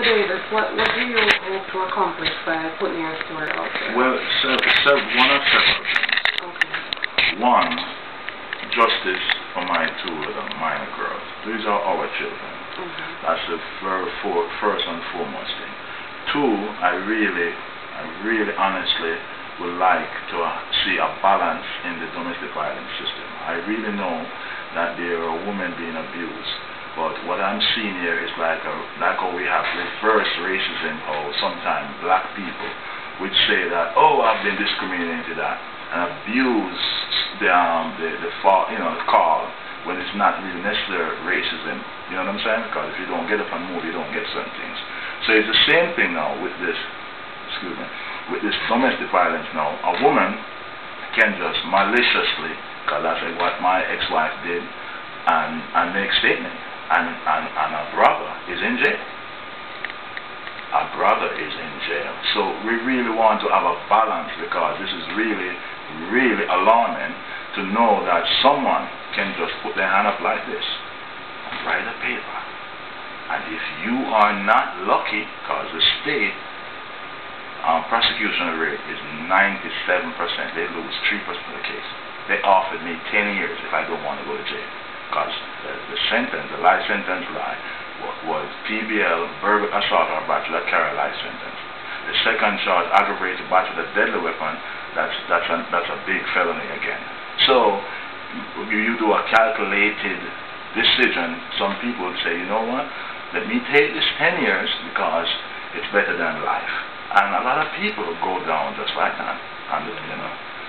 Davis, what do you hope to accomplish by putting your story out there? Well, one of several things. Okay. One, justice for my two little minor girls. These are our children. That's the first and foremost thing. Two, I really honestly would like to see a balance in the domestic violence system. I really know that there are women being abused, but what I'm seeing here is like how we have reverse racism, or sometimes black people would say that, oh, I've been discriminated at, and abuse the call when it's not really necessarily racism. You know what I'm saying? Because if you don't get up and move, you don't get certain things. So it's the same thing now with this, with this domestic violence now. A woman can just maliciously, because that's what my ex-wife did, and make statement, and her brother is in jail. Our brother is in jail. So we really want to have a balance, because this is really alarming to know that someone can just put their hand up like this and write a paper. And if you are not lucky, because the state prosecution rate is 97%, they lose 3% of the case. They offered me 10 years if I don't want to go to jail, because the life sentence was PBL, burglary, assault, or bachelor carry life sentence. The second charge, aggravated battery with a deadly weapon, that's a big felony again. So you do a calculated decision. Some people would say, you know what, let me take this 10 years because it's better than life. And a lot of people go down just like that. And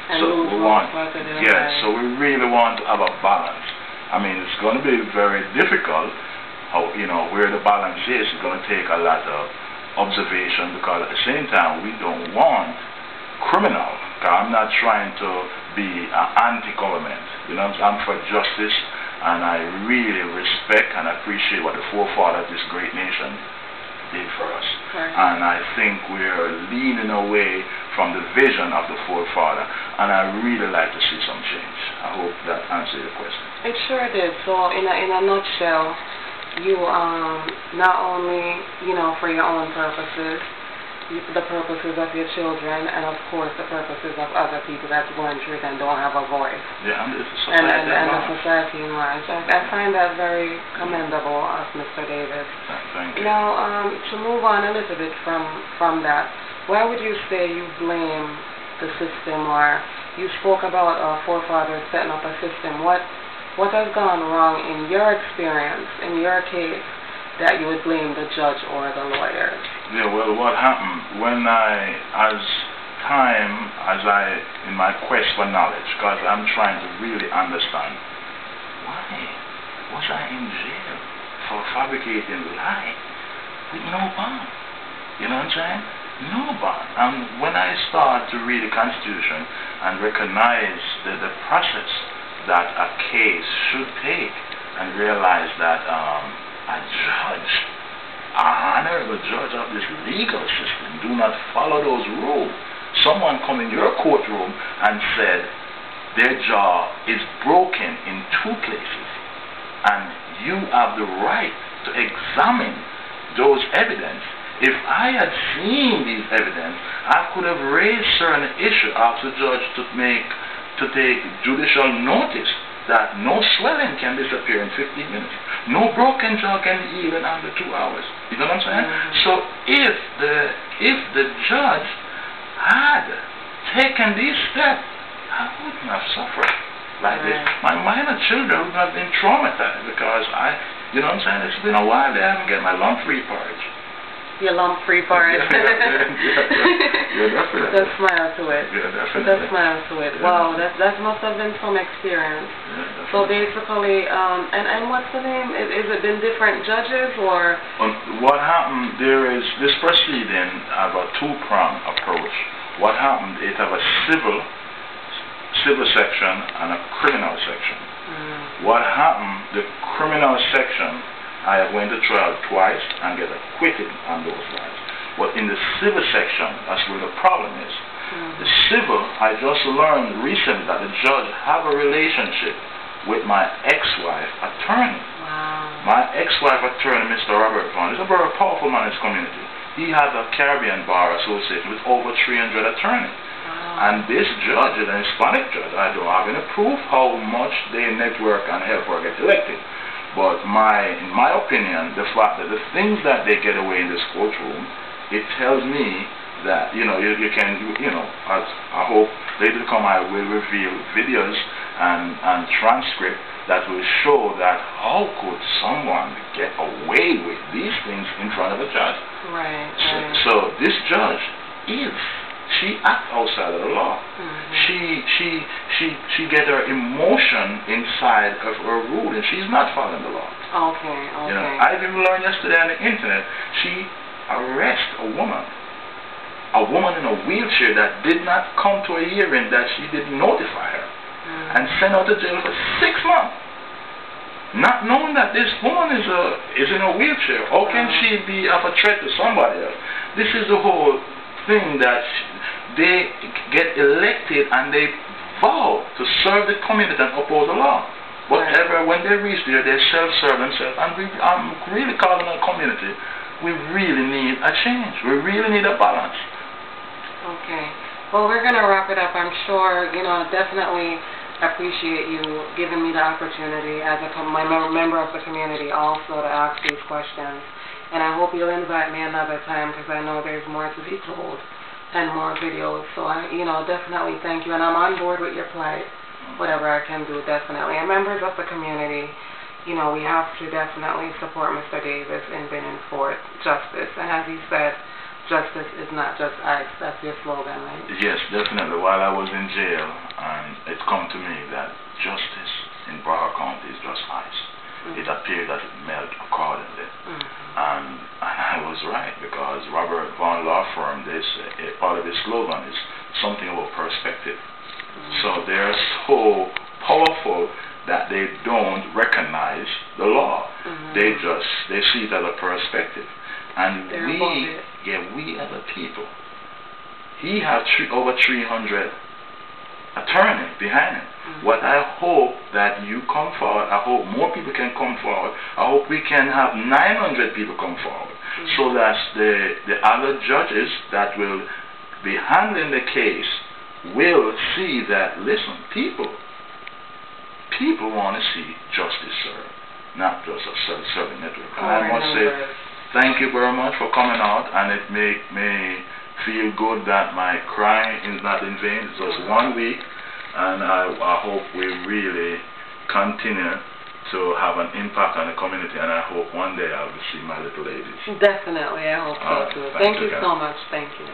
And so we want, so we really want to have a balance. I mean, it's going to be very difficult. How, where the balance is going to take a lot of observation, because at the same time we don't want criminal. I'm not trying to be anti-government. I'm for justice, and I really respect and appreciate what the forefathers of this great nation did for us. Right. And I think we're leaning away from the vision of the forefather, and I really like to see some change. I hope that answers your question. It sure did. So in a nutshell, you not only for your own purposes, the purposes of your children, and of course the purposes of other people that's going through it and don't have a voice. Yeah, and the society in large. I find that very commendable of Mr. Davis. Thank you. Now, to move on a little bit from that, why would you say you blame the system, or you spoke about our forefathers setting up a system? What has gone wrong in your experience, in your case, that you would blame the judge or the lawyers? Yeah, well, what happened when in my quest for knowledge, because I'm trying to really understand, why was I in jail for fabricating lie with no bond? You know what I'm saying? No bond. And when I start to read the Constitution and recognize the process that a case should take, and realize that a judge, an honorable judge of this legal system, do not follow those rules. Someone come in your courtroom and said their jaw is broken in 2 places, and you have the right to examine those evidence. If I had seen these evidence, I could have raised certain issue, asked the judge to take judicial notice that no swelling can disappear in 15 minutes. No broken jaw can heal in under 2 hours. You know what I'm saying? So if the judge had taken these steps, I wouldn't have suffered like this. My minor children would have been traumatized, because you know what I'm saying? It's been a while they haven't get my lump-free porridge. Your lump-free porridge. Yeah, definitely. The smile to it. Yeah, definitely. The smile to it. Yeah. Wow, that must have been some experience. Yeah, so basically, and what's the name? Is it been different judges, or? What happened, there is, this proceeding have a 2-pronged approach. What happened, it have a civil section and a criminal section. What happened, the criminal section, I went to trial twice and get acquitted on those ones. But in the civil section, that's where the problem is. The civil, I just learned recently that the judge have a relationship with my ex-wife attorney. Wow. Wow. My ex-wife attorney, Mr. Robert Vaughn, is a very powerful man in his community. He has a Caribbean Bar Association with over 300 attorneys. Wow. And this judge is an Hispanic judge. I don't have any proof how much they network and help her get elected. But in my opinion, the fact that the things that they get away in this courtroom, it tells me that, you can, as I hope later to come, I will reveal videos and transcript that will show that how could someone get away with these things in front of a judge. Right. So this judge, if she acts outside of the law, she get her emotion inside of her rule, and she's not following the law. Okay. I've even learned yesterday on the internet, she arrested a woman in a wheelchair that did not come to a hearing, that she didn't notify her, and sent her to jail for 6 months, not knowing that this woman is in a wheelchair. How can she be of a threat to somebody else? This is the whole thing, that they get elected and they vow to serve the community and uphold the law. But when they reach there, they self-serve themselves. And I'm really calling on the community, we really need a change. We really need a balance. Okay. Well, we're going to wrap it up. I'm sure, definitely appreciate you giving me the opportunity as a member of the community also to ask these questions. And I hope you'll invite me another time, because I know there's more to be told and more videos. So I, definitely thank you. And I'm on board with your plight. Whatever I can do, definitely. And members of the community, we have to definitely support Mr. Davis in bringing forth justice. And as he said, justice is not just ice. That's your slogan, right? Yes, definitely. While I was in jail, and it come to me that justice in Broward County is just ice. It appeared that it melted accordingly. And I was right, because Robert Vaughn Law Firm, part of his slogan is something about perspective. So they're so powerful that they don't recognize the law. They see it as a perspective. And we as a people, he has over 300 attorneys behind him. What I hope that you come forward, I hope more people can come forward. I hope we can have 900 people come forward, so that the other judges that will be handling the case will see that, listen, people want to see justice served, not just a self-serving network. And I must say, thank you very much for coming out, and it make me feel good that my crying is not in vain. It's just 1 week, and I hope we really continue to have an impact on the community, and I hope one day I will see my little ladies. Definitely, I hope so too. Thank you so much. Thank you.